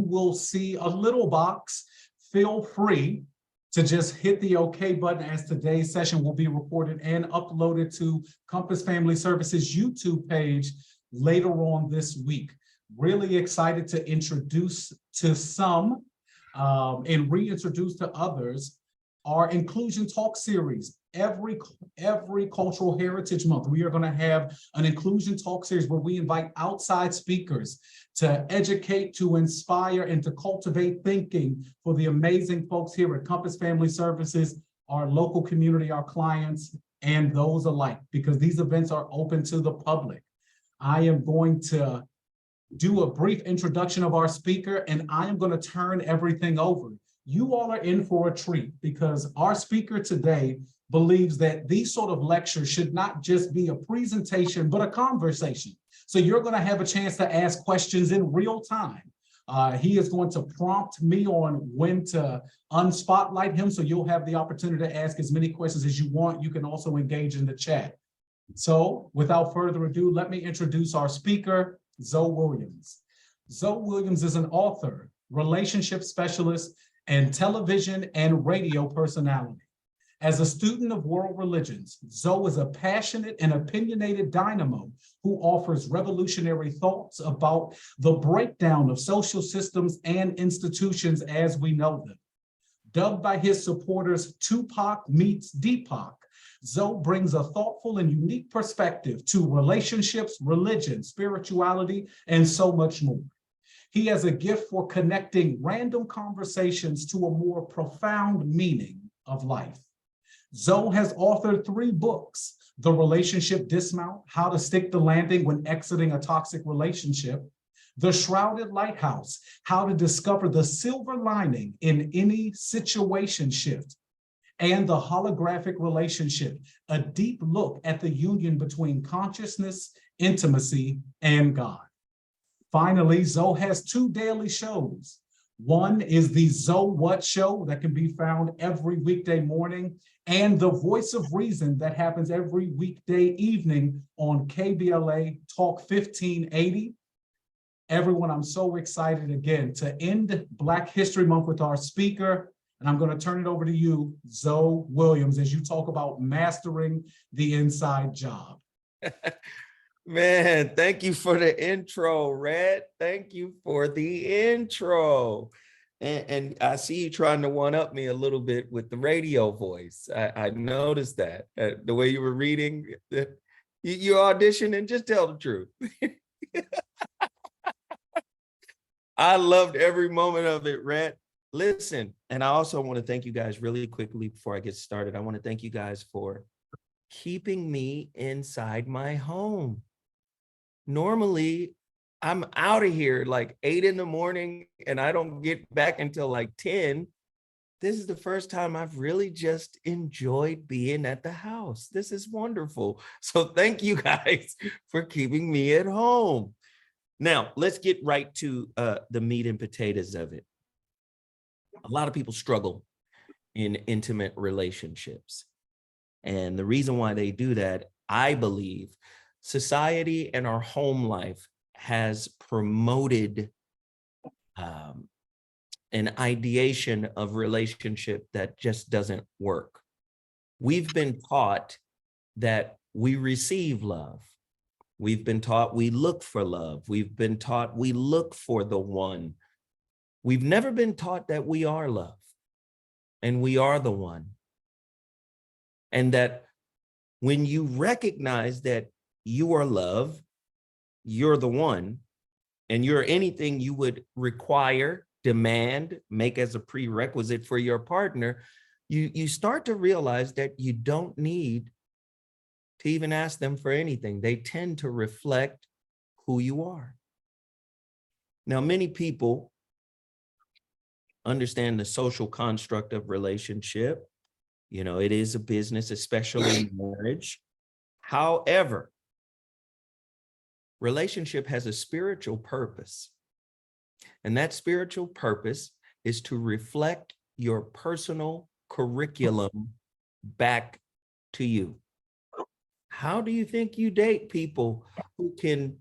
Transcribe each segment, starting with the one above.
will see a little box. Feel free to just hit the OK button, as today's session will be recorded and uploaded to Compass Family Services YouTube page later on this week. Really excited to introduce to some and reintroduce to others our Inclusion Talk series. Every Cultural Heritage Month, we are going to have an Inclusion Talk series where we invite outside speakers to educate, to inspire, and to cultivate thinking for the amazing folks here at Compass Family Services, our local community, our clients, and those alike, because these events are open to the public. I am going to do a brief introduction of our speaker, and I am going to turn everything over. You all are in for a treat, because our speaker today believes that these sort of lectures should not just be a presentation, but a conversation. So you're going to have a chance to ask questions in real time. He is going to prompt me on when to unspotlight him, so you'll have the opportunity to ask as many questions as you want. You can also engage in the chat. So without further ado, let me introduce our speaker, Zoe Williams. Zoe Williams is an author, relationship specialist, and television and radio personality. As a student of world religions, Zoe is a passionate and opinionated dynamo who offers revolutionary thoughts about the breakdown of social systems and institutions as we know them. Dubbed by his supporters Tupac meets Deepak, Zoe brings a thoughtful and unique perspective to relationships, religion, spirituality, and so much more. He has a gift for connecting random conversations to a more profound meaning of life. Zoe has authored 3 books: The Relationship Dismount, How to Stick the Landing When Exiting a Toxic Relationship; The Shrouded Lighthouse, How to Discover the Silver Lining in Any Situation Shift; and The Holographic Relationship, a deep look at the union between consciousness, intimacy, and God. Finally, Zoe has 2 daily shows. One is the Zoe What Show that can be found every weekday morning, and The Voice of Reason that happens every weekday evening on KBLA Talk 1580. Everyone, I'm so excited again to end Black History Month with our speaker, and I'm going to turn it over to you, Zoe Williams, as you talk about mastering the inside job. Man, thank you for the intro, Red. Thank you for the intro. And I see you trying to one-up me a little bit with the radio voice. I noticed that. The way you were reading, you audition and just tell the truth. I loved every moment of it, Red. Listen, and I also want to thank you guys really quickly before I get started. I want to thank you guys for keeping me inside my home. Normally, I'm out of here like 8 in the morning and I don't get back until like 10. This is the first time I've really just enjoyed being at the house. This is wonderful. So thank you guys for keeping me at home. Now, let's get right to the meat and potatoes of it. A lot of people struggle in intimate relationships. And the reason why they do that, I believe, society and our home life has promoted an ideation of relationship that just doesn't work. We've been taught that we receive love. We've been taught we look for love. We've been taught we look for the one. We've never been taught that we are love and we are the one. And that when you recognize that you are love, you're the one, and you're anything you would require, demand, make as a prerequisite for your partner, you start to realize that you don't need to even ask them for anything. They tend to reflect who you are. Now, many people understand the social construct of relationship. You know, it is a business, especially in marriage. However, relationship has a spiritual purpose. And that spiritual purpose is to reflect your personal curriculum back to you. How do you think you date people who can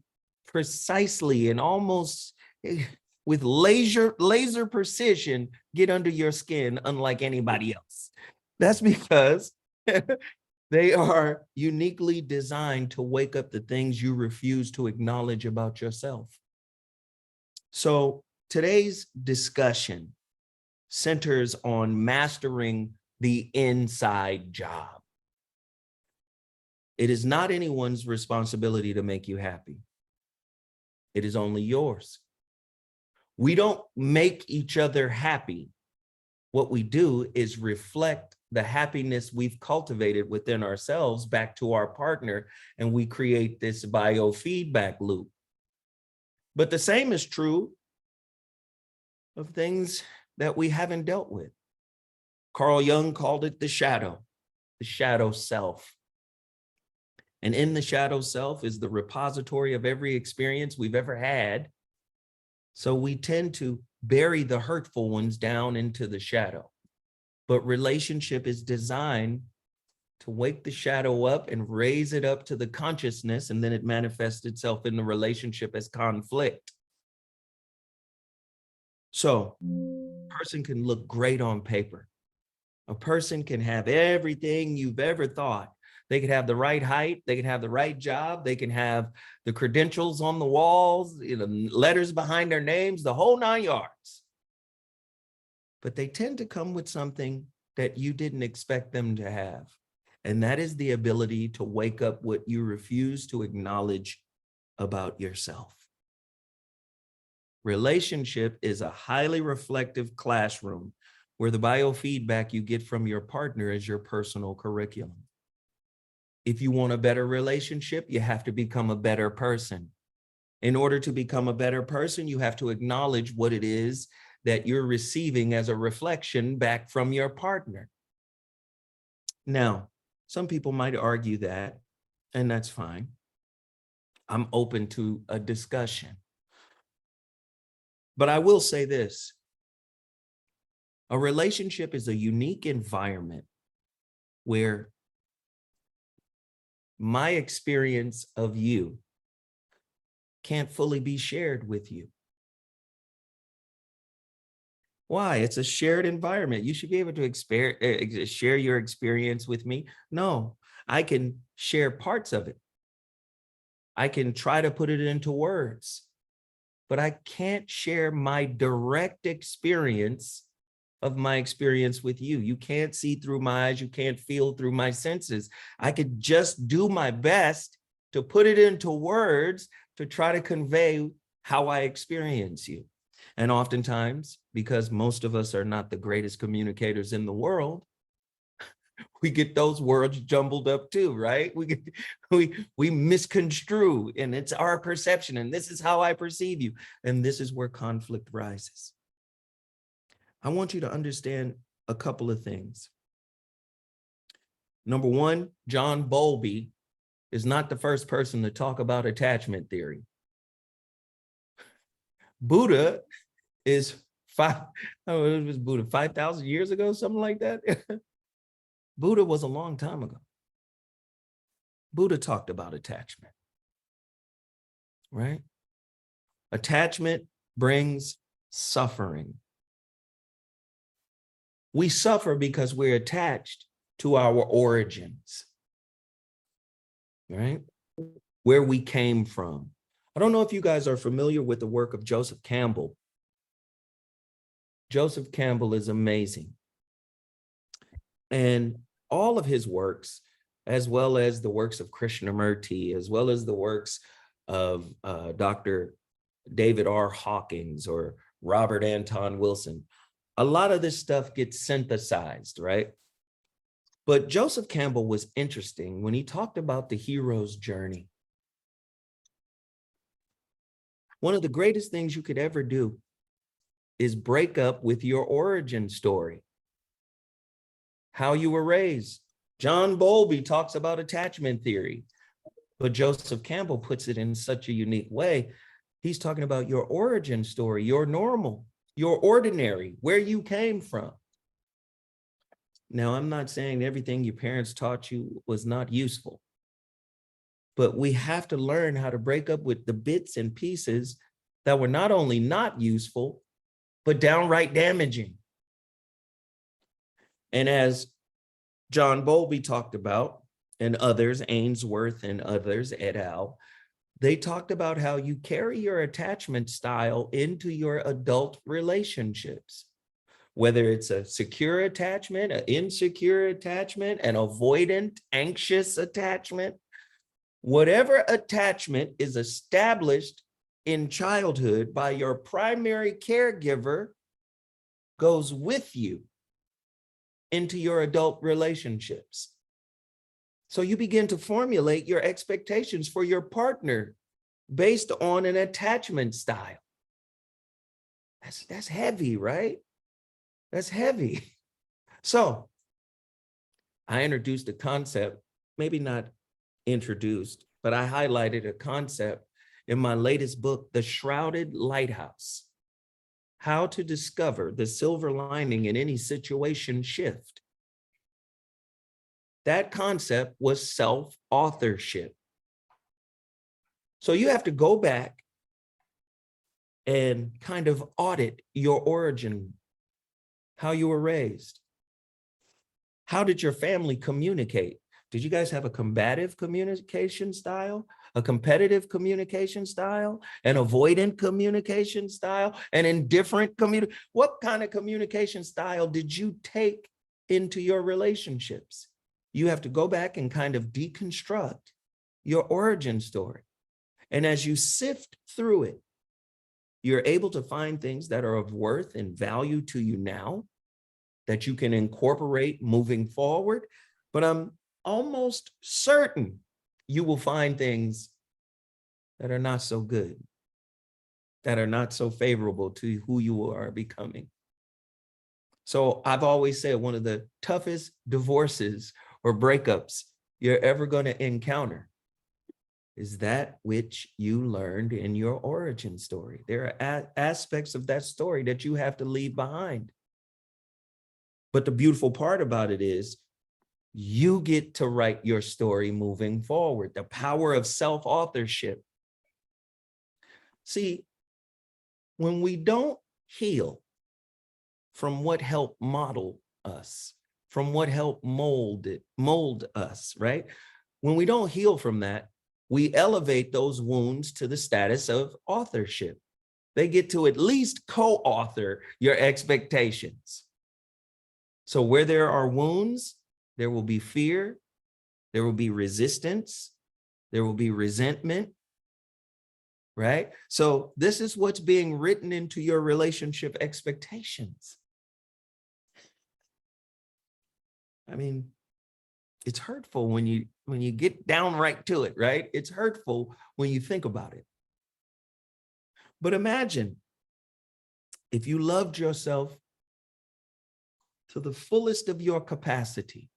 precisely and almost with laser precision get under your skin unlike anybody else. That's because they are uniquely designed to wake up the things you refuse to acknowledge about yourself. So today's discussion centers on mastering the inside job. It is not anyone's responsibility to make you happy. It is only yours. We don't make each other happy. What we do is reflect the happiness we've cultivated within ourselves back to our partner, and we create this biofeedback loop. But the same is true of things that we haven't dealt with. Carl Jung called it the shadow self. And in the shadow self is the repository of every experience we've ever had. So we tend to bury the hurtful ones down into the shadow. But relationship is designed to wake the shadow up and raise it up to the consciousness, and then it manifests itself in the relationship as conflict. So a person can look great on paper. A person can have everything you've ever thought. They could have the right height, they can have the right job, they can have the credentials on the walls, letters behind their names, the whole 9 yards. But they tend to come with something that you didn't expect them to have. And that is the ability to wake up what you refuse to acknowledge about yourself. Relationship is a highly reflective classroom where the biofeedback you get from your partner is your personal curriculum. If you want a better relationship, you have to become a better person. In order to become a better person, you have to acknowledge what it is that you're receiving as a reflection back from your partner. Now, some people might argue that, and that's fine. I'm open to a discussion. But I will say this. A relationship is a unique environment where my experience of you can't fully be shared with you. Why? It's a shared environment. You should be able to share your experience with me. No, I can share parts of it. I can try to put it into words, but I can't share my direct experience of my experience with you. You can't see through my eyes. You can't feel through my senses. I could just do my best to put it into words to try to convey how I experience you. And oftentimes, because most of us are not the greatest communicators in the world, we get those words jumbled up too, right? We misconstrue, and it's our perception, and this is how I perceive you. And this is where conflict rises. I want you to understand a couple of things. Number one, John Bowlby is not the first person to talk about attachment theory. Buddha is 5,000 years ago, something like that. Buddha was a long time ago. Buddha talked about attachment, right? Attachment brings suffering. We suffer because we're attached to our origins, right? Where we came from. I don't know if you guys are familiar with the work of Joseph Campbell. Joseph Campbell is amazing. And all of his works, as well as the works of Krishnamurti, as well as the works of Dr. David R. Hawkins or Robert Anton Wilson, a lot of this stuff gets synthesized, right? But Joseph Campbell was interesting when he talked about the hero's journey. One of the greatest things you could ever do is break up with your origin story, how you were raised. John Bowlby talks about attachment theory, but Joseph Campbell puts it in such a unique way. He's talking about your origin story, your normal, your ordinary, where you came from. Now, I'm not saying everything your parents taught you was not useful, but we have to learn how to break up with the bits and pieces that were not only not useful, but downright damaging. And as John Bowlby talked about, and others, Ainsworth and others, et al., they talked about how you carry your attachment style into your adult relationships, whether it's a secure attachment, an insecure attachment, an avoidant, anxious attachment. Whatever attachment is established in childhood by your primary caregiver goes with you into your adult relationships. So you begin to formulate your expectations for your partner based on an attachment style. That's heavy, right? That's heavy. So I introduced a concept, maybe not introduced, but I highlighted a concept in my latest book, The Shrouded Lighthouse: How to Discover the Silver Lining in Any Situation Shift. That concept was self-authorship. So you have to go back and kind of audit your origin, how you were raised. How did your family communicate? Did you guys have a combative communication style, a competitive communication style, an avoidant communication style, an indifferent What kind of communication style did you take into your relationships? You have to go back and kind of deconstruct your origin story. And as you sift through it, you're able to find things that are of worth and value to you now that you can incorporate moving forward. But I'm almost certain you will find things that are not so good, that are not so favorable to who you are becoming. So I've always said one of the toughest divorces or breakups you're ever going to encounter is that which you learned in your origin story. There are aspects of that story that you have to leave behind. But the beautiful part about it is you get to write your story moving forward. The power of self-authorship. See, when we don't heal from what helped model us, from what helped mold us, right? When we don't heal from that, we elevate those wounds to the status of authorship. They get to at least co-author your expectations. So where there are wounds, there will be fear, there will be resistance, there will be resentment, right? So this is what's being written into your relationship expectations. I mean, it's hurtful when you get down right to it, right? It's hurtful when you think about it. But imagine if you loved yourself to the fullest of your capacity,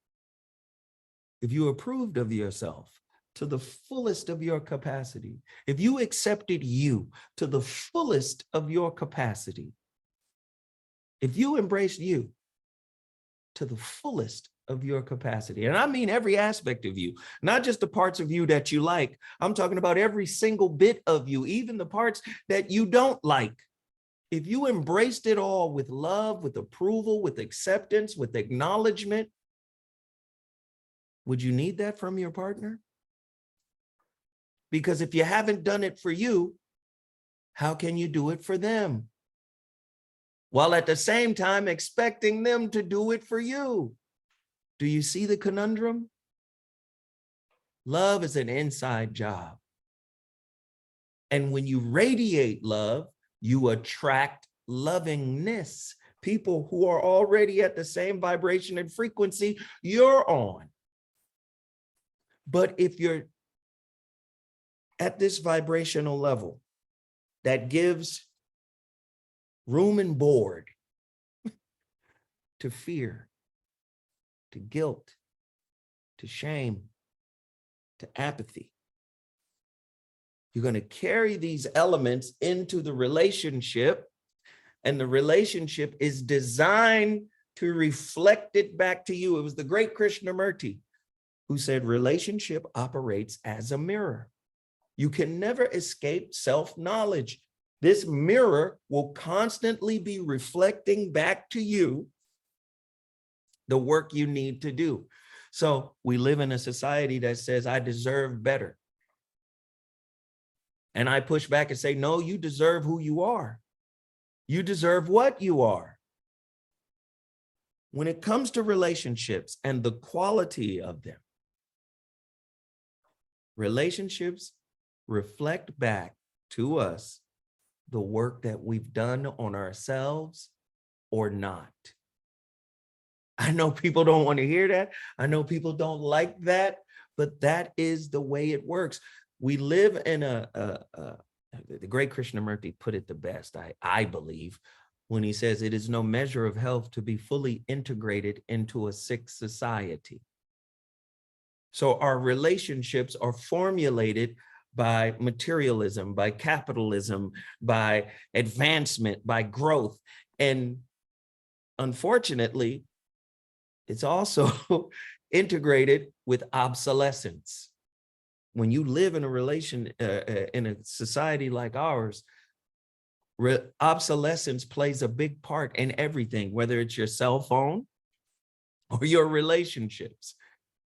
if you approved of yourself to the fullest of your capacity, if you accepted you to the fullest of your capacity, if you embraced you to the fullest of your capacity, and I mean every aspect of you, not just the parts of you that you like, I'm talking about every single bit of you, even the parts that you don't like. If you embraced it all with love, with approval, with acceptance, with acknowledgement, would you need that from your partner? Because if you haven't done it for you, how can you do it for them? While at the same time expecting them to do it for you. Do you see the conundrum? Love is an inside job. And when you radiate love, you attract lovingness. People who are already at the same vibration and frequency you're on. But if you're at this vibrational level that gives room and board to fear, to guilt, to shame, to apathy, you're going to carry these elements into the relationship, and the relationship is designed to reflect it back to you. It was the great Krishnamurti who said relationship operates as a mirror. You can never escape self-knowledge. This mirror will constantly be reflecting back to you the work you need to do. So we live in a society that says, I deserve better. And I push back and say, no, you deserve who you are. You deserve what you are. When it comes to relationships and the quality of them, relationships reflect back to us the work that we've done on ourselves or not. I know people don't want to hear that. I know people don't like that, but that is the way it works. We live in the great Krishnamurti put it the best, I believe, when he says it is no measure of health to be fully integrated into a sick society. So our relationships are formulated by materialism, by capitalism, by advancement, by growth. And unfortunately, it's also integrated with obsolescence. When you live in a society like ours, obsolescence plays a big part in everything, whether it's your cell phone or your relationships.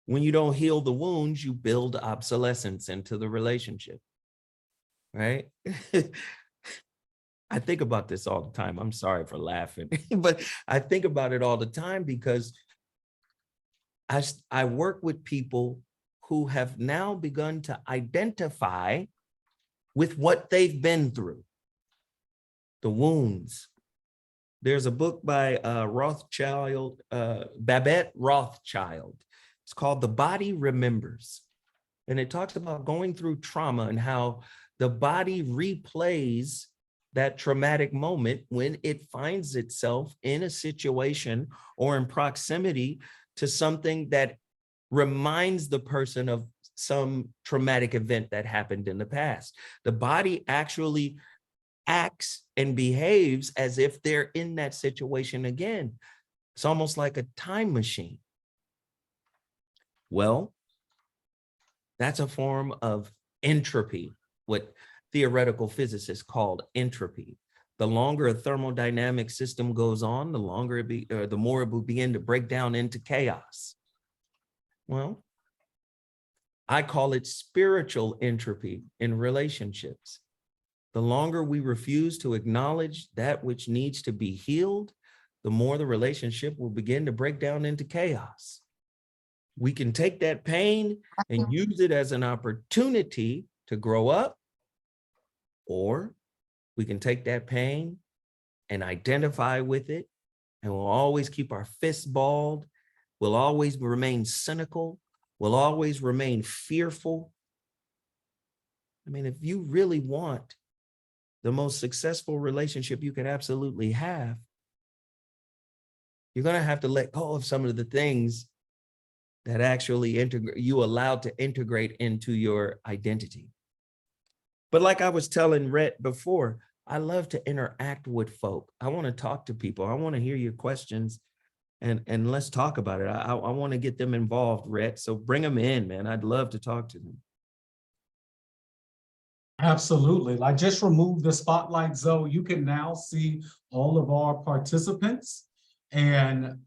When you don't heal the wounds, you build obsolescence into the relationship, right? I think about this all the time. I'm sorry for laughing, but I think about it all the time because I work with people who have now begun to identify with what they've been through, the wounds. There's a book by Babette Rothschild. It's called The Body Remembers. And it talks about going through trauma and how the body replays that traumatic moment when it finds itself in a situation or in proximity to something that reminds the person of some traumatic event that happened in the past. The body actually acts and behaves as if they're in that situation again. It's almost like a time machine. Well, that's a form of entropy, what theoretical physicists called entropy. The longer a thermodynamic system goes on, the more it will begin to break down into chaos. Well, I call it spiritual entropy in relationships. The longer we refuse to acknowledge that which needs to be healed, the more the relationship will begin to break down into chaos. We can take that pain and use it as an opportunity to grow up, or we can take that pain and identify with it, and we'll always keep our fists balled. We'll always remain cynical. We'll always remain fearful. I mean, if you really want the most successful relationship you could absolutely have, you're going to have to let go of some of the things that actually you allowed to integrate into your identity. But like I was telling Rhett before, I love to interact with folk. I want to talk to people. I want to hear your questions and let's talk about it. I want to get them involved, Rhett. So bring them in, man. I'd love to talk to them. Absolutely. Like, just remove the spotlight, Zoe. You can now see all of our participants. And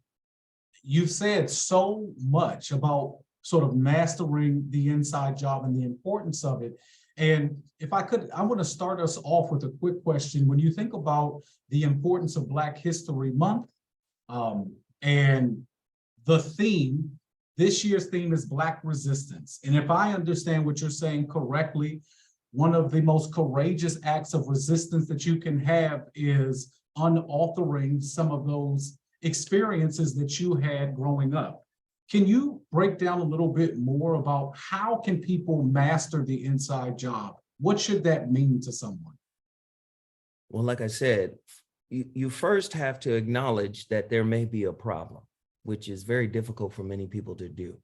you've said so much about sort of mastering the inside job and the importance of it. And if I could, I want to start us off with a quick question. When you think about the importance of Black History Month, and the theme, this year's theme is Black resistance. And if I understand what you're saying correctly, one of the most courageous acts of resistance that you can have is unauthoring some of those experiences that you had growing up. Can you break down a little bit more about how can people master the inside job? What should that mean to someone? Well, like I said, you first have to acknowledge that there may be a problem, which is very difficult for many people to do.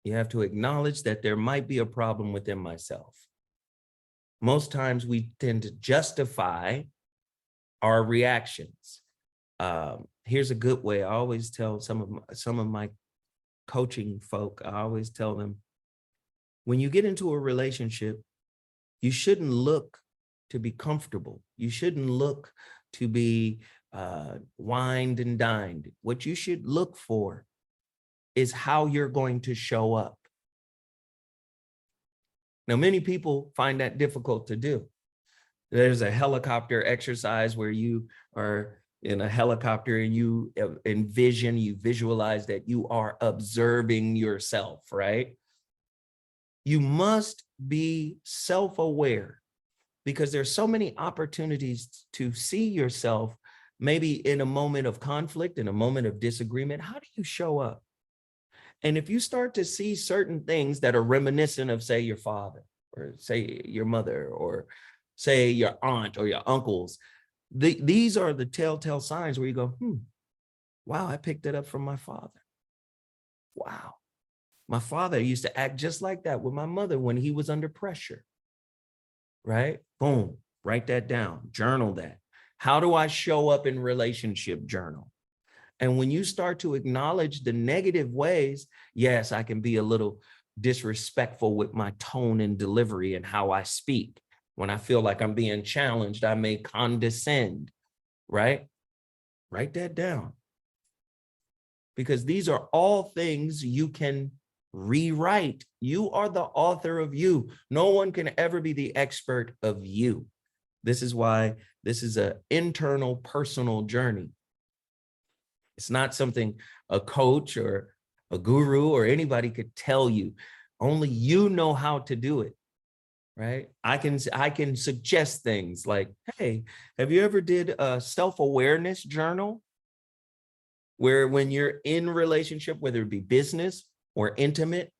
You have to acknowledge that there might be a problem within myself. Most times we tend to justify our reactions. Here's a good way. I always tell some of my coaching folk, I always tell them, when you get into a relationship, you shouldn't look to be comfortable. You shouldn't look to be wined and dined. What you should look for is how you're going to show up. Now, many people find that difficult to do. There's a helicopter exercise where you are in a helicopter and you envision, you visualize that you are observing yourself, right? You must be self-aware because there's so many opportunities to see yourself, maybe in a moment of conflict, in a moment of disagreement. How do you show up? And if you start to see certain things that are reminiscent of, say, your father, or say your mother, or say your aunt or your uncles, these are the telltale signs where you go, wow, I picked it up from my father. Wow. My father used to act just like that with my mother when he was under pressure, right? Boom, write that down, journal that. How do I show up in relationship? Journal. And when you start to acknowledge the negative ways, yes, I can be a little disrespectful with my tone and delivery and how I speak. When I feel like I'm being challenged, I may condescend, right? Write that down. Because these are all things you can rewrite. You are the author of you. No one can ever be the expert of you. This is why this is an internal personal journey. It's not something a coach or a guru or anybody could tell you. Only you know how to do it, right? I can suggest things like, hey, have you ever did a self-awareness journal? Where when you're in relationship, whether it be business or intimate,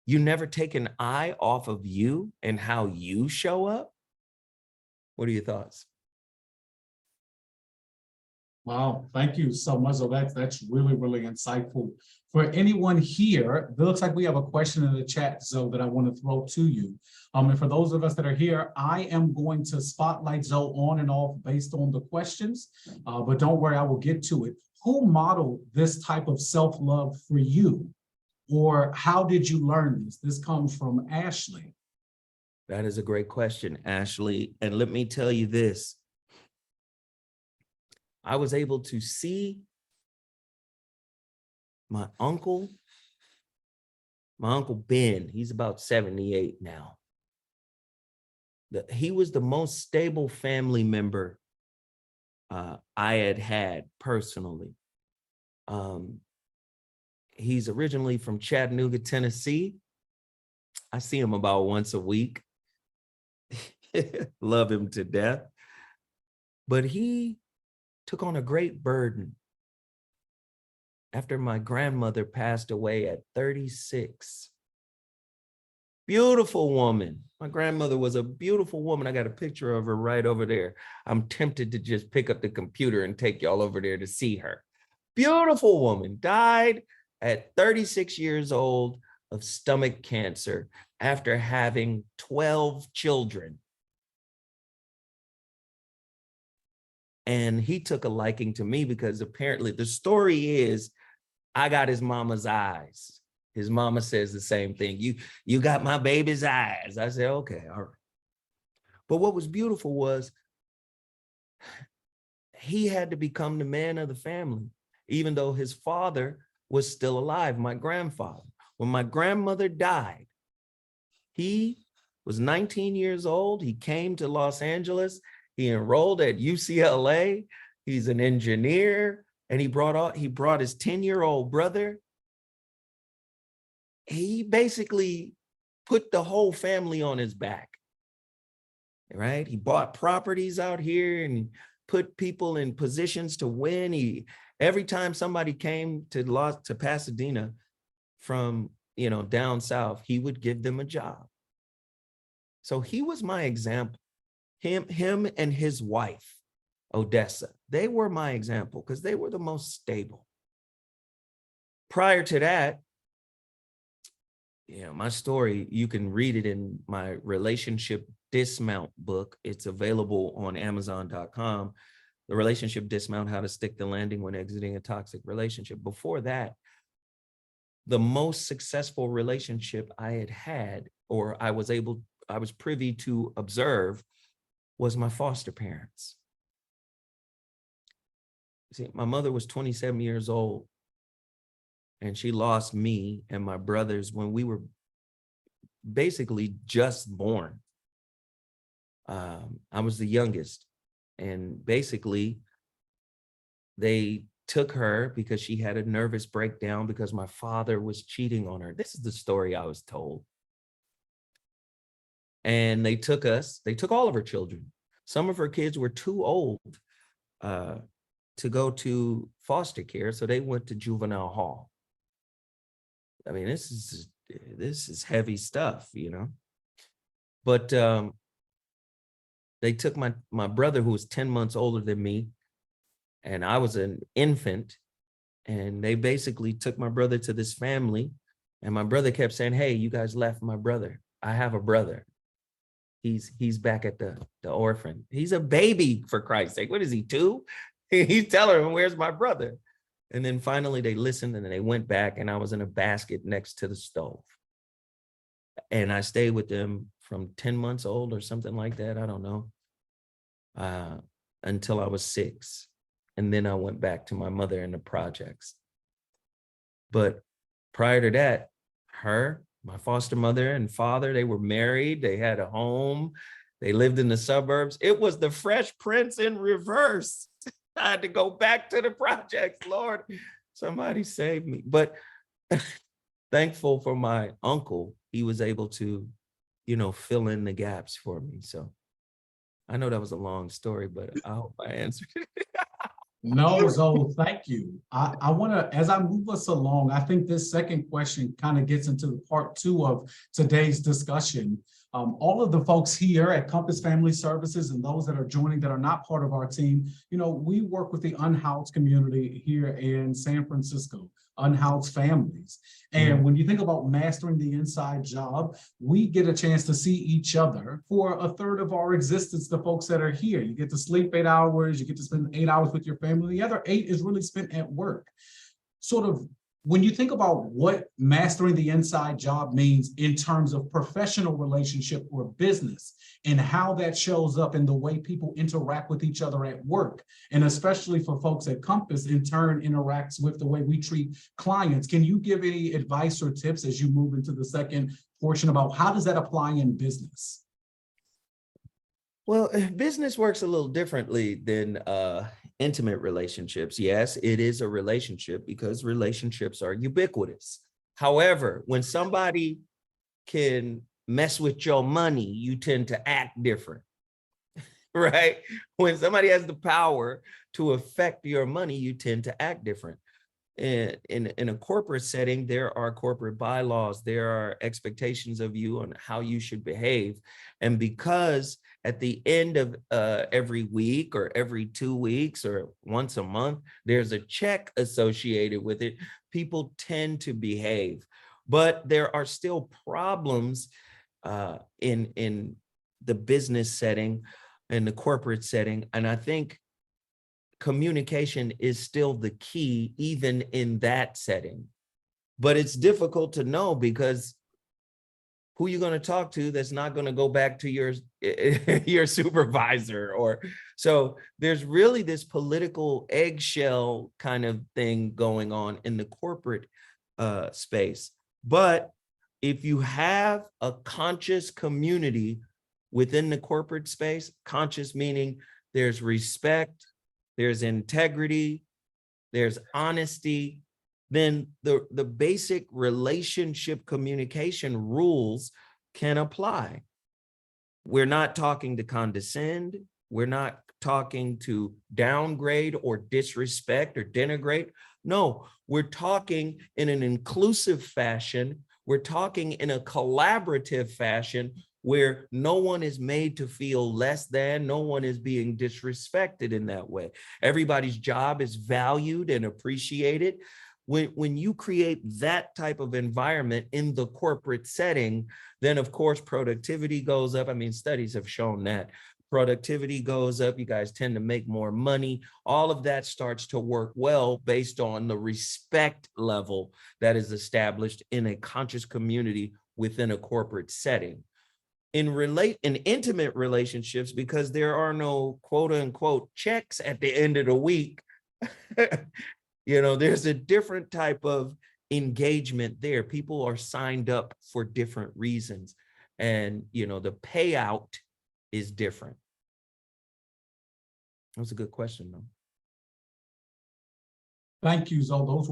you never take an eye off of you and how you show up? What are your thoughts? Wow, thank you so much. So that's really, really insightful. For anyone here, it looks like we have a question in the chat, Zoe, that I want to throw to you. And for those of us that are here, I am going to spotlight Zoe on and off based on the questions, but don't worry, I will get to it. Who modeled this type of self-love for you? Or how did you learn this? This comes from Ashley. That is a great question, Ashley. And let me tell you this. I was able to see my uncle Ben, he's about 78 now. He was the most stable family member I had personally. He's originally from Chattanooga, Tennessee. I see him about once a week. Love him to death. But he took on a great burden after my grandmother passed away at 36. Beautiful woman. My grandmother was a beautiful woman. I got a picture of her right over there. I'm tempted to just pick up the computer and take y'all over there to see her. Beautiful woman, died at 36 years old of stomach cancer after having 12 children. And he took a liking to me because apparently the story is I got his mama's eyes. His mama says the same thing. You got my baby's eyes. I said, okay, all right. But what was beautiful was he had to become the man of the family, even though his father was still alive, my grandfather. When my grandmother died, he was 19 years old. He came to Los Angeles. He enrolled at UCLA. He's an engineer, and he brought his 10-year-old brother. He basically put the whole family on his back, right? He bought properties out here and put people in positions to win. Every time somebody came to Pasadena from, down south, he would give them a job. So he was my example. Him and his wife, Odessa, they were my example because they were the most stable. Prior to that, my story, you can read it in my relationship dismount book. It's available on Amazon.com. The relationship dismount, how to stick the landing when exiting a toxic relationship. Before that, the most successful relationship I had, or I was privy to observe, was my foster parents. See, my mother was 27 years old, and she lost me and my brothers when we were basically just born. I was the youngest, and basically they took her because she had a nervous breakdown because my father was cheating on her. This is the story I was told. And they took all of her children. Some of her kids were too old to go to foster care, so they went to juvenile hall. I mean, this is heavy stuff, you know. But they took my brother, who was 10 months older than me, and I was an infant, and they basically took my brother to this family, and my brother kept saying, "Hey, you guys left my brother. I have a brother. He's back at the orphan. He's a baby, for Christ's sake. What is he, 2?" He's telling him, "Where's my brother?" And then finally they listened, and then they went back, and I was in a basket next to the stove. And I stayed with them from 10 months old or something like that, I don't know, until I was 6. And then I went back to my mother in the projects. But prior to that, my foster mother and father, they were married, they had a home, they lived in the suburbs. It was the Fresh Prince in reverse. I had to go back to the projects. Lord, somebody save me. But thankful for my uncle, he was able to, fill in the gaps for me. So I know that was a long story, but I hope I answered it. No, Zoe, thank you. I want to, as I move us along, I think this second question kind of gets into the part 2 of today's discussion. All of the folks here at Compass Family Services and those that are joining that are not part of our team, we work with the unhoused community here in San Francisco, unhoused families. And when you think about mastering the inside job, we get a chance to see each other for a third of our existence, the folks that are here. You get to sleep 8 hours, you get to spend 8 hours with your family. The other 8 is really spent at work. Sort of, when you think about what mastering the inside job means in terms of professional relationship or business, and how that shows up in the way people interact with each other at work, and especially for folks at Compass, in turn interacts with the way we treat clients, can you give any advice or tips as you move into the second portion about how does that apply in business? Well, business works a little differently than intimate relationships. Yes, it is a relationship because relationships are ubiquitous. However, when somebody can mess with your money, you tend to act different, right? When somebody has the power to affect your money, you tend to act different. In a corporate setting, there are corporate bylaws, there are expectations of you on how you should behave. And because at the end of every week or every 2 weeks or once a month, there's a check associated with it, people tend to behave. But there are still problems in the business setting, in the corporate setting. And I think communication is still the key, even in that setting. But it's difficult to know because who you're going to talk to that's not going to go back to your supervisor. So there's really this political eggshell kind of thing going on in the corporate space. But if you have a conscious community within the corporate space, conscious meaning there's respect, there's integrity, there's honesty, then the basic relationship communication rules can apply. We're not talking to condescend. We're not talking to downgrade or disrespect or denigrate. No, we're talking in an inclusive fashion. We're talking in a collaborative fashion where no one is made to feel less than, no one is being disrespected in that way. Everybody's job is valued and appreciated. When you create that type of environment in the corporate setting, then of course productivity goes up. I mean, studies have shown that productivity goes up, you guys tend to make more money. All of that starts to work well based on the respect level that is established in a conscious community within a corporate setting. in intimate relationships, because there are no quote unquote checks at the end of the week. There's a different type of engagement there. People are signed up for different reasons. And, the payout is different. That's a good question, though. Thank you, Zoe. Those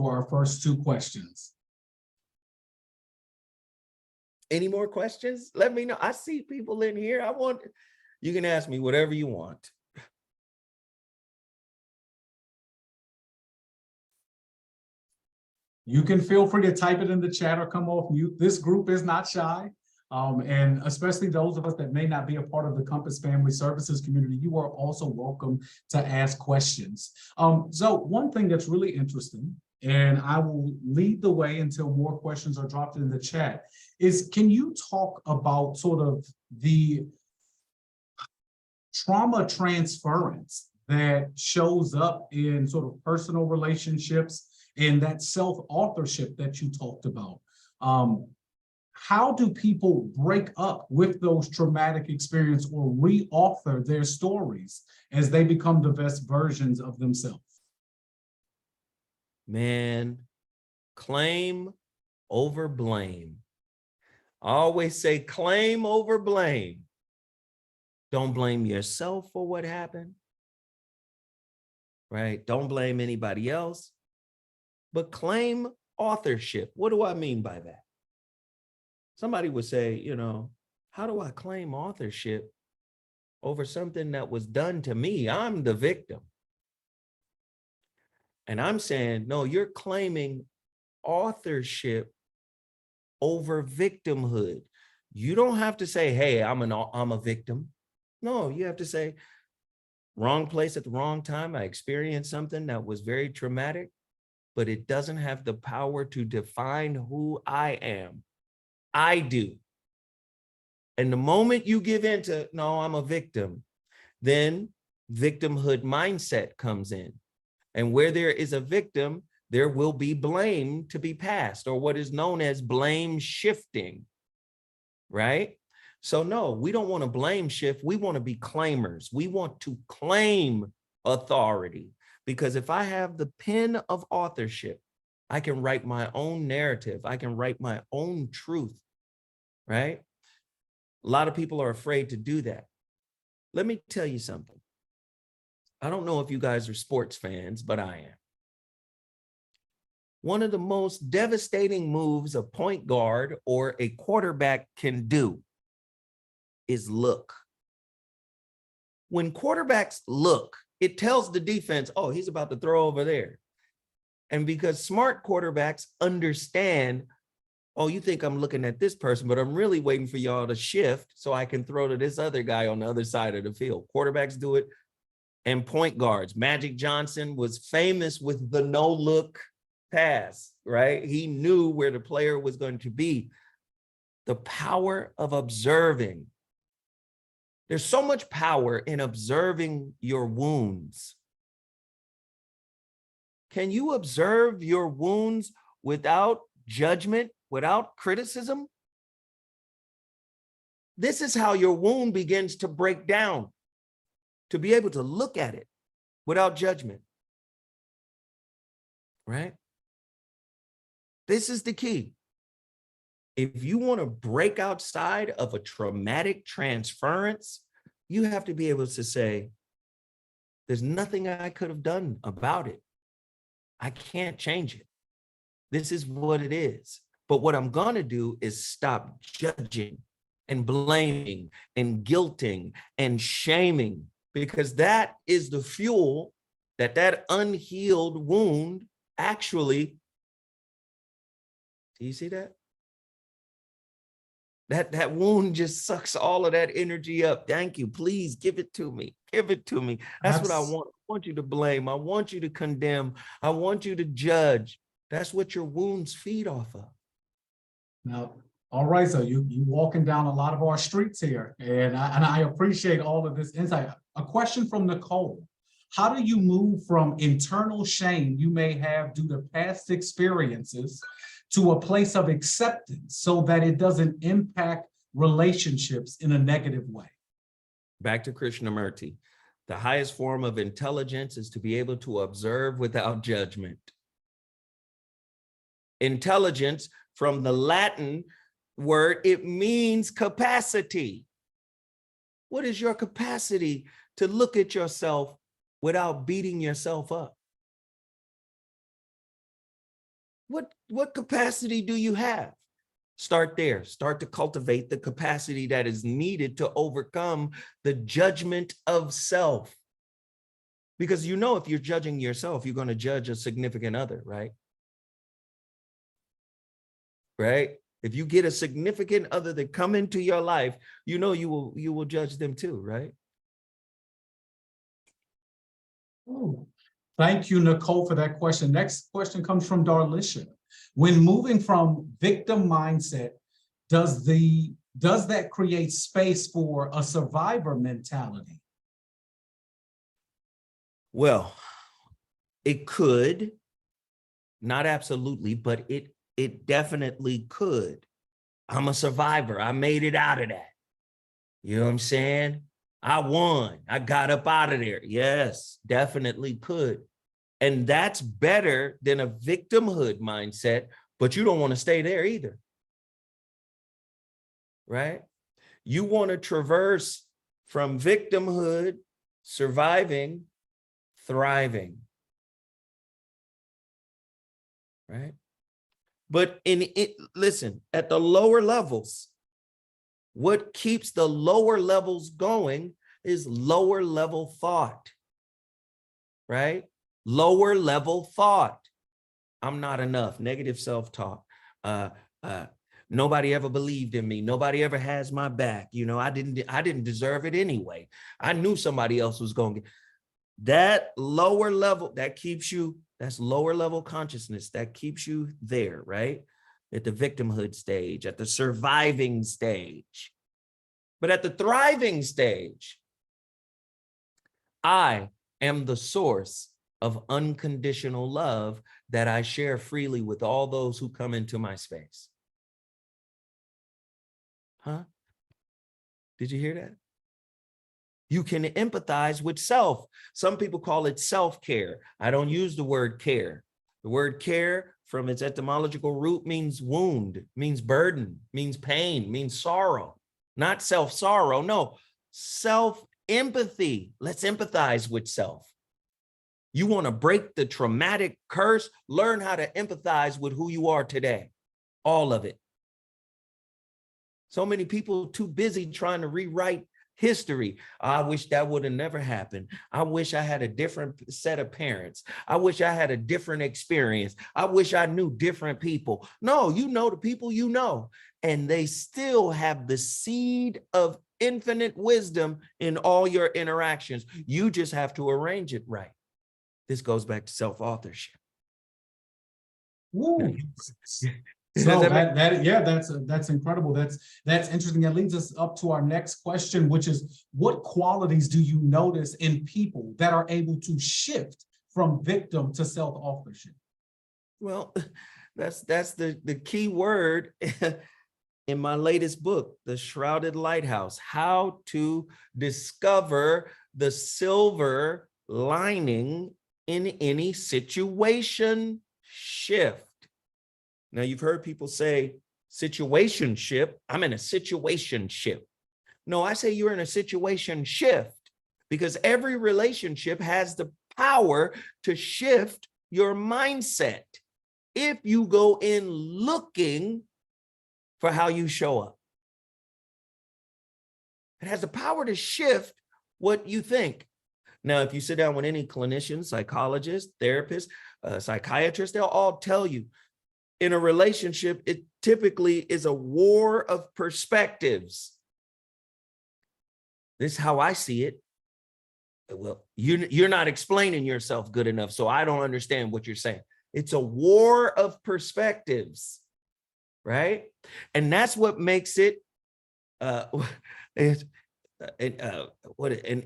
were our first two questions. Any more questions? Let me know. I see people in here. You can ask me whatever you want. You can feel free to type it in the chat or come off mute. This group is not shy. And especially those of us that may not be a part of the Compass Family Services community, you are also welcome to ask questions. So one thing that's really interesting, and I will lead the way until more questions are dropped in the chat, is can you talk about sort of the trauma transference that shows up in sort of personal relationships and that self-authorship that you talked about? How do people break up with those traumatic experiences or re-author their stories as they become the best versions of themselves? Man, claim over blame. I always say claim over blame. Don't blame yourself for what happened, right? Don't blame anybody else, but claim authorship. What do I mean by that? Somebody would say, how do I claim authorship over something that was done to me? I'm the victim. And I'm saying, no, you're claiming authorship over victimhood. You don't have to say, hey, I'm a victim. No, you have to say, wrong place at the wrong time. I experienced something that was very traumatic, but it doesn't have the power to define who I am. I do. And the moment you give in to, no, I'm a victim, then victimhood mindset comes in. And where there is a victim, there will be blame to be passed, or what is known as blame shifting, right? So no, we don't want to blame shift. We want to be claimers. We want to claim authority, because if I have the pen of authorship, I can write my own narrative. I can write my own truth, right? A lot of people are afraid to do that. Let me tell you something. I don't know if you guys are sports fans, but I am. One of the most devastating moves a point guard or a quarterback can do is look. When quarterbacks look, it tells the defense, oh, he's about to throw over there. And because smart quarterbacks understand, oh, you think I'm looking at this person, but I'm really waiting for y'all to shift so I can throw to this other guy on the other side of the field. Quarterbacks do it, and point guards. Magic Johnson was famous with the no-look pass, right? He knew where the player was going to be. The power of observing. There's so much power in observing your wounds. Can you observe your wounds without judgment, without criticism? This is how your wound begins to break down, to be able to look at it without judgment, right? This is the key. If you want to break outside of a traumatic transference, you have to be able to say, there's nothing I could have done about it. I can't change it. This is what it is. But what I'm going to do is stop judging and blaming and guilting and shaming, because that is the fuel that unhealed wound actually, do you see that? That wound just sucks all of that energy up. Thank you. Please give it to me. Give it to me. That's what I want. I want you to blame. I want you to condemn. I want you to judge. That's what your wounds feed off of. Now, all right, so you walking down a lot of our streets here, and I appreciate all of this insight. A question from Nicole. How do you move from internal shame you may have due to past experiences to a place of acceptance so that it doesn't impact relationships in a negative way? Back to Krishnamurti. The highest form of intelligence is to be able to observe without judgment. Intelligence, from the Latin word, it means capacity. What is your capacity to look at yourself without beating yourself up? What capacity do you have? Start there. Start to cultivate the capacity that is needed to overcome the judgment of self. Because you know, if you're judging yourself, you're going to judge a significant other, right? Right? If you get a significant other that come into your life, you know you will judge them too, right? Ooh. Thank you, Nicole, for that question. Next question comes from Darlisha. When moving from victim mindset, does that create space for a survivor mentality? Well, it could, not absolutely, but it definitely could. I'm a survivor. I made it out of that. You know what I'm saying? I won. I got up out of there. Yes, definitely could. And that's better than a victimhood mindset, but you don't want to stay there either. Right? You want to traverse from victimhood, surviving, thriving. Right? But listen, at the lower levels, what keeps the lower levels going is lower level thought, right? Lower level thought. I'm not enough. Negative self-talk. Nobody ever believed in me. Nobody ever has my back. You know, I didn't deserve it anyway. I knew somebody else was going to get that lower level. That keeps you. That's lower level consciousness. That keeps you there, right? At the victimhood stage, at the surviving stage. But at the thriving stage, I am the source of unconditional love that I share freely with all those who come into my space. Huh? Did you hear that? You can empathize with self. Some people call it self-care. I don't use the word care. The word care, from its etymological root, means wound, means burden, means pain, means sorrow. Not self-sorrow, no, self-empathy. Let's empathize with self. You want to break the traumatic curse, learn how to empathize with who you are today. All of it. So many people too busy trying to rewrite history. I wish that would have never happened. I wish I had a different set of parents. I wish I had a different experience. I wish I knew different people. No, you know the people you know, and they still have the seed of infinite wisdom in all your interactions. You just have to arrange it right. This goes back to self-authorship. So that's incredible. That's interesting. That leads us up to our next question, which is, what qualities do you notice in people that are able to shift from victim to self-authorship? Well, that's the key word in my latest book, The Shrouded Lighthouse: How to Discover the Silver Lining in Any Situation Shift. Now, you've heard people say situationship. I'm in a situationship. No, I say you're in a situation shift, because every relationship has the power to shift your mindset if you go in looking for how you show up. It has the power to shift what you think. Now, if you sit down with any clinician, psychologist, therapist, psychiatrist, they'll all tell you, in a relationship, it typically is a war of perspectives. This is how I see it. Well, you're not explaining yourself good enough, so I don't understand what you're saying. It's a war of perspectives, right? And that's what makes it an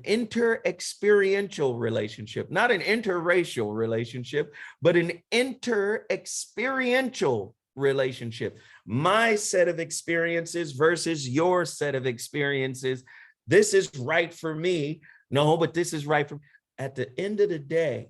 inter-experiential relationship, not an interracial relationship, but an inter-experiential relationship. my set of experiences versus your set of experiences. This is right for me. No, but this is right for me. At the end of the day,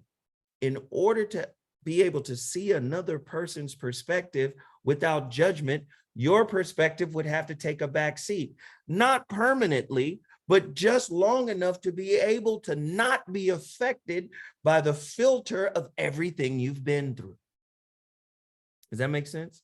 in order to be able to see another person's perspective without judgment, your perspective would have to take a back seat, not permanently, but just long enough to be able to not be affected by the filter of everything you've been through. Does that make sense?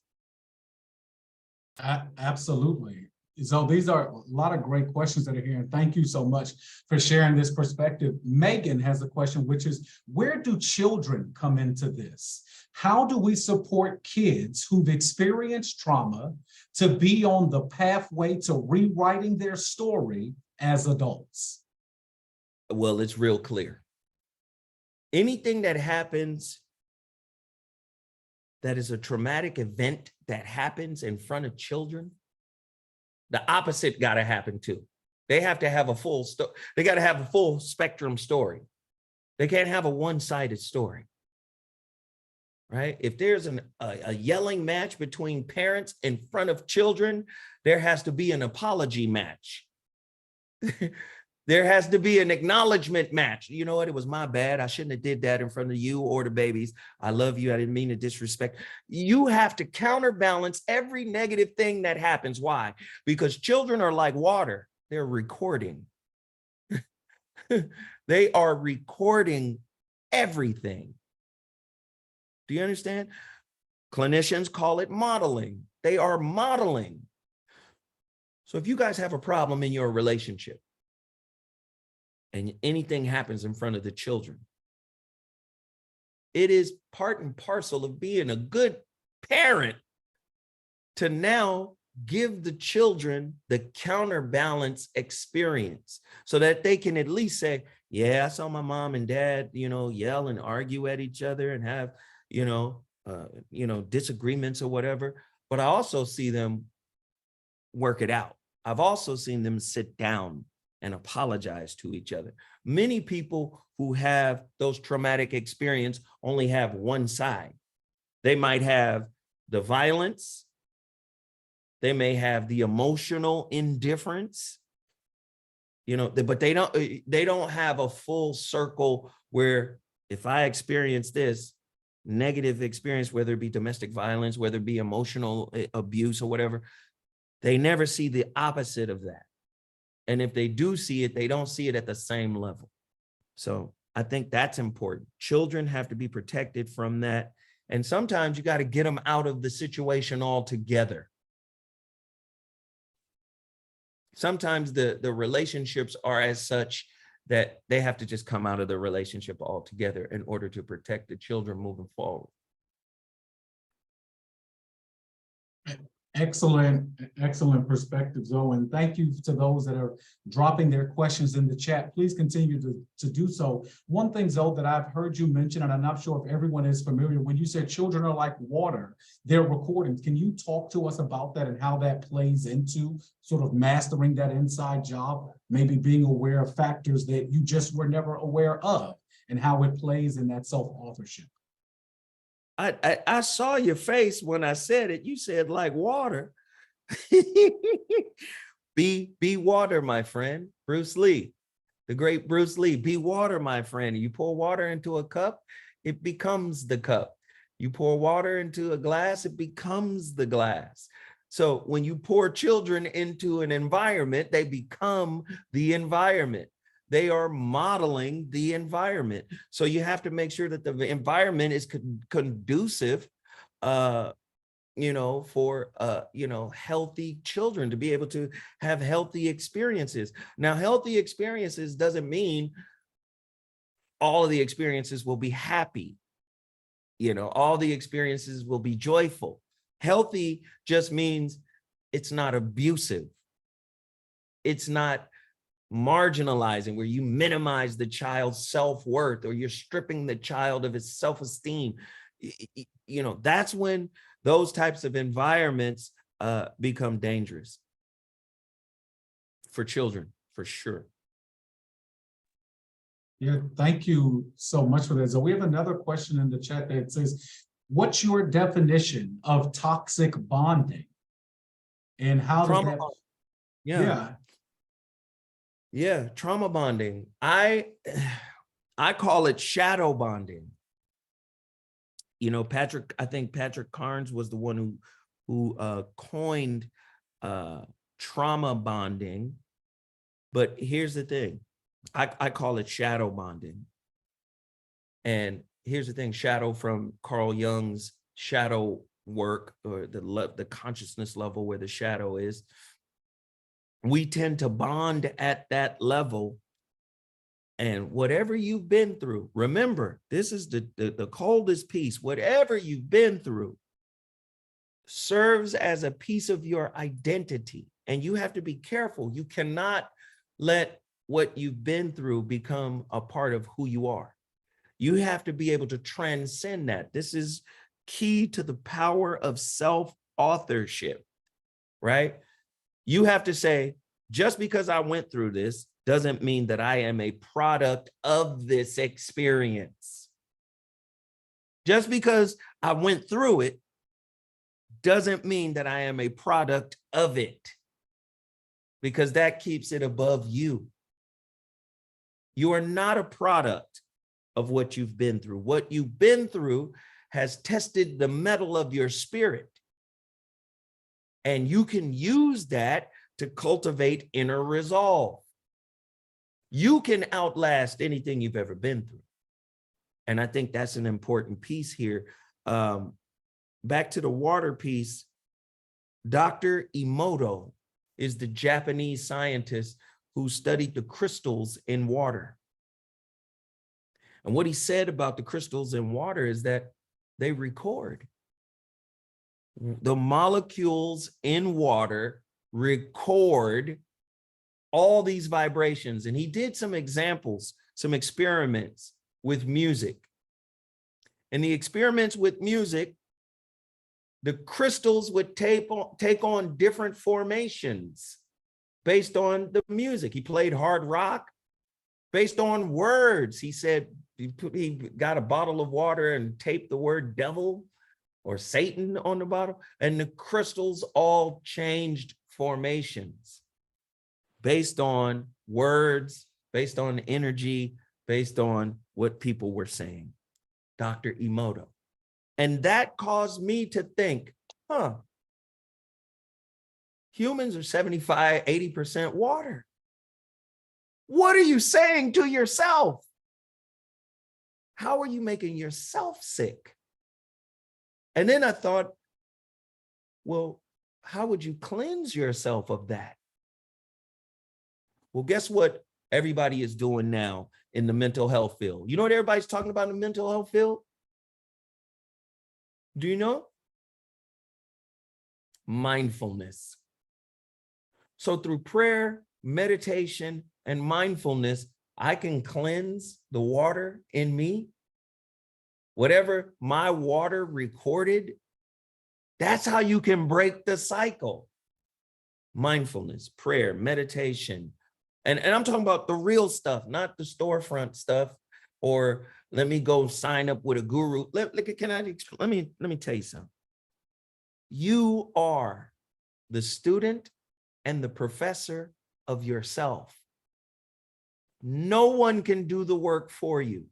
Absolutely. So these are a lot of great questions that are here, and thank you so much for sharing this perspective. Megan has a question, which is, where do children come into this? How do we support kids who've experienced trauma to be on the pathway to rewriting their story as adults? Well, it's real clear. Anything that happens that is a traumatic event that happens in front of children, the opposite got to happen too. They have to have a full they got to have a full spectrum story. They can't have a one-sided story, right? If there's a yelling match between parents in front of children, there has to be an apology match. There has to be an acknowledgement match. You know what? It was my bad. I shouldn't have did that in front of you or the babies. I love you. I didn't mean to disrespect. You have to counterbalance every negative thing that happens. Why? Because children are like water. They're recording. They are recording everything. Do you understand? Clinicians call it modeling. They are modeling. So if you guys have a problem in your relationship, and anything happens in front of the children, it is part and parcel of being a good parent to now give the children the counterbalance experience so that they can at least say, yeah, I saw my mom and dad, yell and argue at each other and have, disagreements or whatever, but I also see them work it out. I've also seen them sit down and apologize to each other. Many people who have those traumatic experiences only have one side. They might have the violence. They may have the emotional indifference, but they don't have a full circle where if I experience this negative experience, whether it be domestic violence, whether it be emotional abuse or whatever, they never see the opposite of that. And if they do see it, they don't see it at the same level. So I think that's important. Children have to be protected from that. And sometimes you got to get them out of the situation altogether. Sometimes the relationships are as such that they have to just come out of the relationship altogether in order to protect the children moving forward. Excellent perspective, Zoe. And thank you to those that are dropping their questions in the chat. Please continue to do so. One thing, Zoe, that I've heard you mention, and I'm not sure if everyone is familiar, when you said children are like water, they're recordings. Can you talk to us about that and how that plays into sort of mastering that inside job, maybe being aware of factors that you just were never aware of and how it plays in that self-authorship? I saw your face when I said it. You said like water. Be water, my friend. Bruce Lee, the great Bruce Lee. Be water, my friend. You pour water into a cup, it becomes the cup. You pour water into a glass, it becomes the glass. So when you pour children into an environment, they become the environment. They are modeling the environment. So you have to make sure that the environment is conducive, for, healthy children to be able to have healthy experiences. Now, healthy experiences doesn't mean all of the experiences will be happy. All the experiences will be joyful. Healthy just means it's not abusive. It's not marginalizing where you minimize the child's self-worth or you're stripping the child of his self-esteem. That's when those types of environments become dangerous for children, for sure. Yeah, thank you so much for that. So we have another question in the chat that says, what's your definition of toxic bonding? And how does Trauma that, bond. Yeah. yeah, Yeah. Trauma bonding. I call it shadow bonding. You know, I think Patrick Carnes was the one who coined trauma bonding. But here's the thing, I call it shadow bonding. And here's the thing, shadow from Carl Jung's shadow work, or the consciousness level where the shadow is. We tend to bond at that level. And whatever you've been through, remember, this is the coldest piece. Whatever you've been through serves as a piece of your identity. And you have to be careful. You cannot let what you've been through become a part of who you are. You have to be able to transcend that. This is key to the power of self-authorship, right? You have to say, just because I went through this doesn't mean that I am a product of this experience. Just because I went through it doesn't mean that I am a product of it, because that keeps it above you. You are not a product of what you've been through. What you've been through has tested the metal of your spirit. And you can use that to cultivate inner resolve. You can outlast anything you've ever been through. And I think that's an important piece here. Back to the water piece, Dr. Emoto is the Japanese scientist who studied the crystals in water. And what he said about the crystals in water is that they record. The molecules in water record all these vibrations. And he did some examples, some experiments with music. And the experiments with music, the crystals would take on different formations based on the music. He played hard rock based on words. He said he got a bottle of water and taped the word devil or Satan on the bottle, and the crystals all changed formations based on words, based on energy, based on what people were saying. Dr. Emoto. And that caused me to think, humans are 75, 80% water. What are you saying to yourself? How are you making yourself sick? And then I thought, well, how would you cleanse yourself of that? Well, guess what everybody is doing now in the mental health field? You know what everybody's talking about in the mental health field? Do you know? Mindfulness. So through prayer, meditation, and mindfulness, I can cleanse the water in me. Whatever my water recorded, that's how you can break the cycle. Mindfulness, prayer, meditation. And I'm talking about the real stuff, not the storefront stuff, or let me go sign up with a guru. Let me tell you something. You are the student and the professor of yourself. No one can do the work for you.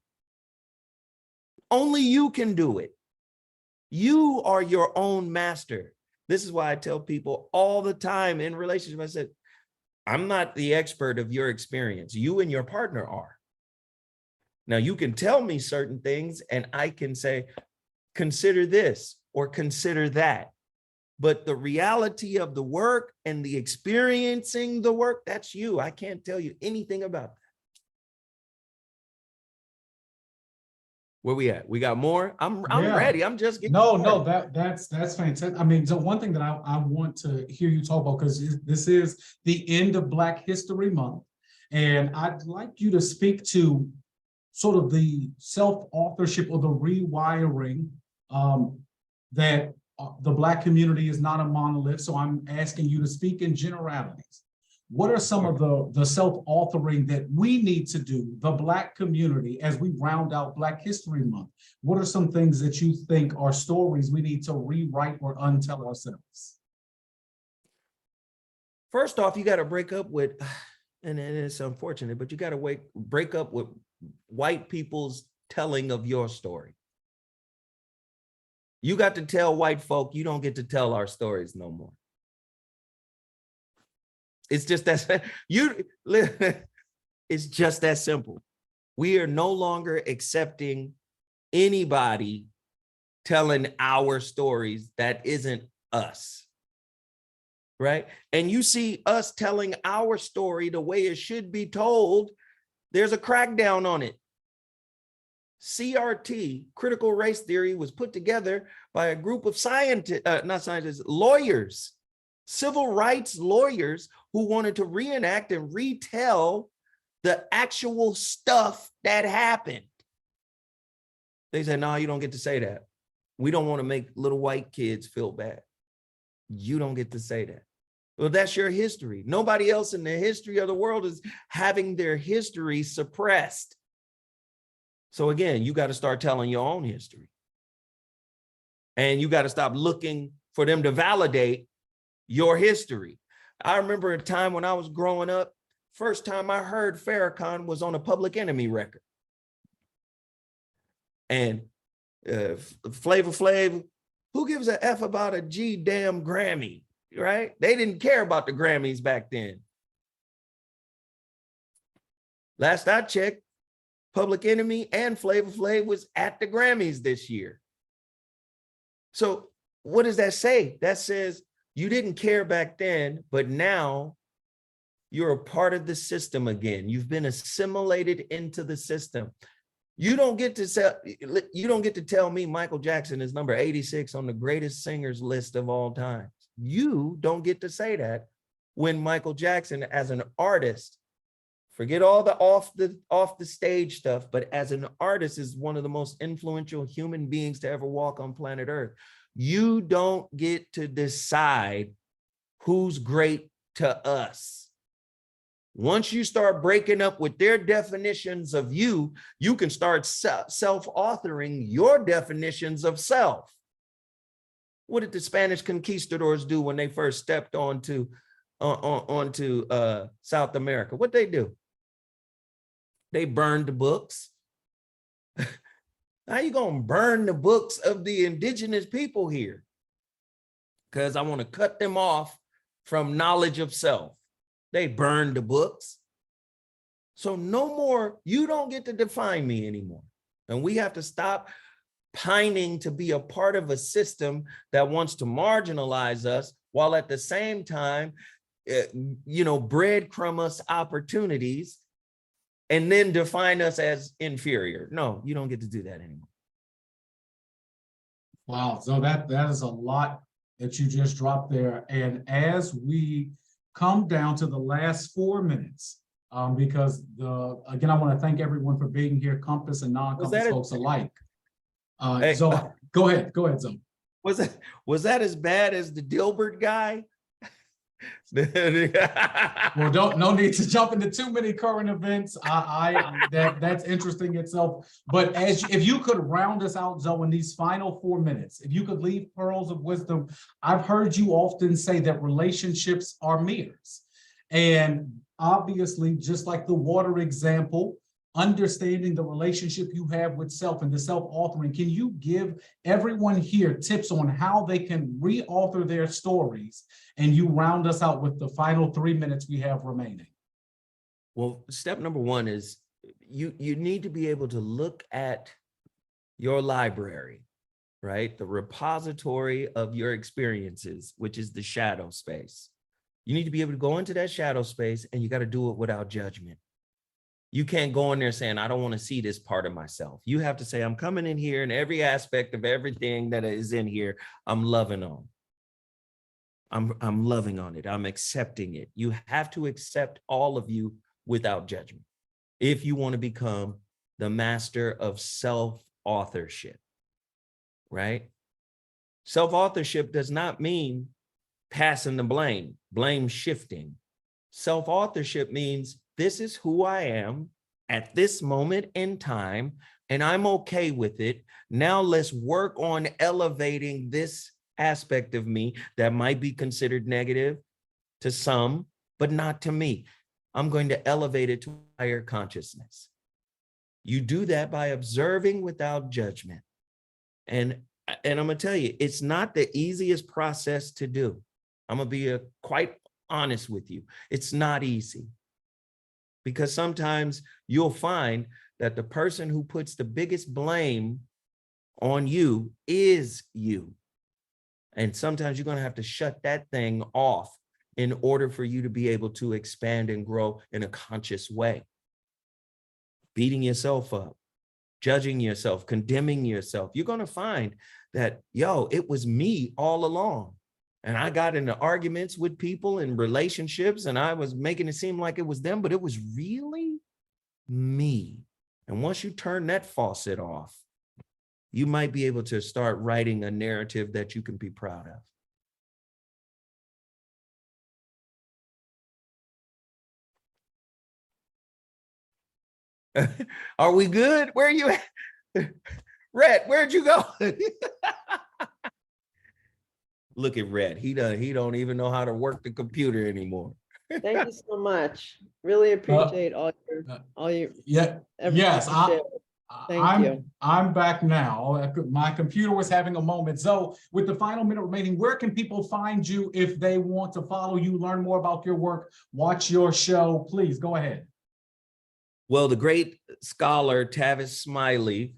Only you can do it. You are your own master. This is why I tell people all the time in relationship, I said, I'm not the expert of your experience. You and your partner are. Now you can tell me certain things and I can say, consider this or consider that. But the reality of the work and the experiencing the work, that's you. I can't tell you anything about that. Where we at? We got more? I'm ready. I'm just getting started. That's fantastic. I mean, so one thing that I want to hear you talk about, because this is the end of Black History Month, and I'd like you to speak to sort of the self-authorship or the rewiring that the Black community is not a monolith. So I'm asking you to speak in generalities. What are some of the self-authoring that we need to do, the Black community, as we round out Black History Month? What are some things that you think are stories we need to rewrite or untell ourselves? First off, you got to break up with, and it's unfortunate, but you got to break up with white people's telling of your story. You got to tell white folk, you don't get to tell our stories no more. It's just that it's just that simple. We are no longer accepting anybody telling our stories that isn't us, right? And you see us telling our story the way it should be told, there's a crackdown on it. CRT, critical race theory, was put together by a group of lawyers, civil rights lawyers who wanted to reenact and retell the actual stuff that happened. They said, no, you don't get to say that. We don't want to make little white kids feel bad. You don't get to say that. Well, that's your history. Nobody else in the history of the world is having their history suppressed. So again, you got to start telling your own history. And you got to stop looking for them to validate your history. I remember a time when I was growing up, first time I heard Farrakhan was on a Public Enemy record. And Flavor Flav, who gives a F about a G damn Grammy, right? They didn't care about the Grammys back then. Last I checked, Public Enemy and Flavor Flav was at the Grammys this year. So what does that say? That says you didn't care back then, but now you're a part of the system again. You've been assimilated into the system. You don't get to tell me Michael Jackson is number 86 on the greatest singers list of all time. You don't get to say that when Michael Jackson, as an artist, forget all the off the stage stuff, but as an artist is one of the most influential human beings to ever walk on planet Earth. You don't get to decide who's great to us. Once you start breaking up with their definitions of you, you can start self-authoring your definitions of self. What did the Spanish conquistadors do when they first stepped onto South America? What'd they do? They burned the books. How you gonna burn the books of the indigenous people here? Because I want to cut them off from knowledge of self. They burned the books. So no more, you don't get to define me anymore. And we have to stop pining to be a part of a system that wants to marginalize us while at the same time, breadcrumb us opportunities and then define us as inferior. No, you don't get to do that anymore. Wow, so that is a lot that you just dropped there. And as we come down to the last 4 minutes, because again, I want to thank everyone for being here, Compass and non-Compass folks alike. Hey, so go ahead, Zoe. Was that as bad as the Dilbert guy? Well, no need to jump into too many current events. That's interesting itself. But if you could round us out, Zoe, in these final 4 minutes, if you could leave pearls of wisdom. I've heard you often say that relationships are mirrors, and obviously, just like the water example, understanding the relationship you have with self and the self-authoring, can you give everyone here tips on how they can re-author their stories? And you round us out with the final 3 minutes we have remaining. Well, step number one is you need to be able to look at your library, right? The repository of your experiences, which is the shadow space. You need to be able to go into that shadow space, and you got to do it without judgment. You can't go in there saying, I don't want to see this part of myself. You have to say, I'm coming in here and every aspect of everything that is in here, I'm loving on. I'm loving on it. I'm accepting it. You have to accept all of you without judgment if you want to become the master of self-authorship, right? Self-authorship does not mean passing the blame shifting. Self-authorship means this is who I am at this moment in time, and I'm okay with it. Now let's work on elevating this aspect of me that might be considered negative to some, but not to me. I'm going to elevate it to higher consciousness. You do that by observing without judgment. And I'm gonna tell you, it's not the easiest process to do. I'm gonna be quite honest with you. It's not easy, because sometimes you'll find that the person who puts the biggest blame on you is you. And sometimes you're gonna have to shut that thing off in order for you to be able to expand and grow in a conscious way. Beating yourself up, judging yourself, condemning yourself, you're gonna find that, yo, it was me all along. And I got into arguments with people in relationships, and I was making it seem like it was them, but it was really me. And once you turn that faucet off, you might be able to start writing a narrative that you can be proud of. Are we good? Where are you at? Rhett, where'd you go? Look at Rhett. He don't even know how to work the computer anymore. Thank you so much. Really appreciate all your Yeah, everything yes, you shared. Thank you. I'm back now. My computer was having a moment. So with the final minute remaining, where can people find you if they want to follow you, learn more about your work, watch your show? Please go ahead. Well, the great scholar Tavis Smiley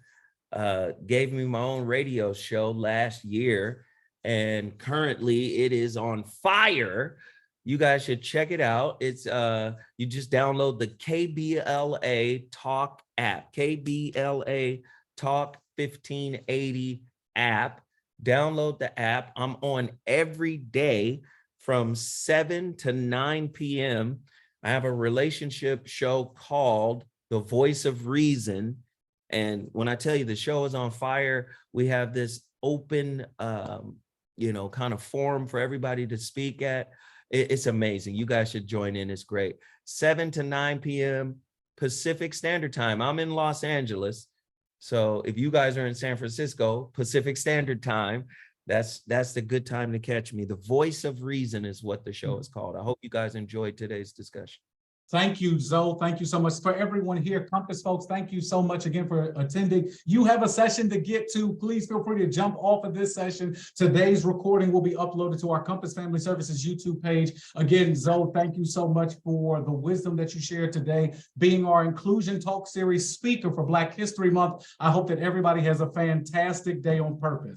gave me my own radio show last year, and currently it is on fire. You guys should check it out. It's you just download the KBLA Talk app, KBLA Talk 1580 app. Download the app. I'm on every day from 7 to 9 p.m. I have a relationship show called The Voice of Reason. And when I tell you the show is on fire, we have this open, kind of forum for everybody to speak at. It's amazing. You guys should join in. It's great. 7 to 9 p.m. Pacific Standard Time. I'm in Los Angeles. So if you guys are in San Francisco, Pacific Standard Time, that's the good time to catch me. The Voice of Reason is what the show is called. I hope you guys enjoyed today's discussion. Thank you, Zoe. Thank you so much. For everyone here, Compass folks, thank you so much again for attending. You have a session to get to. Please feel free to jump off of this session. Today's recording will be uploaded to our Compass Family Services YouTube page. Again, Zoe, thank you so much for the wisdom that you shared today, being our Inclusion Talk Series speaker for Black History Month. I hope that everybody has a fantastic day on purpose.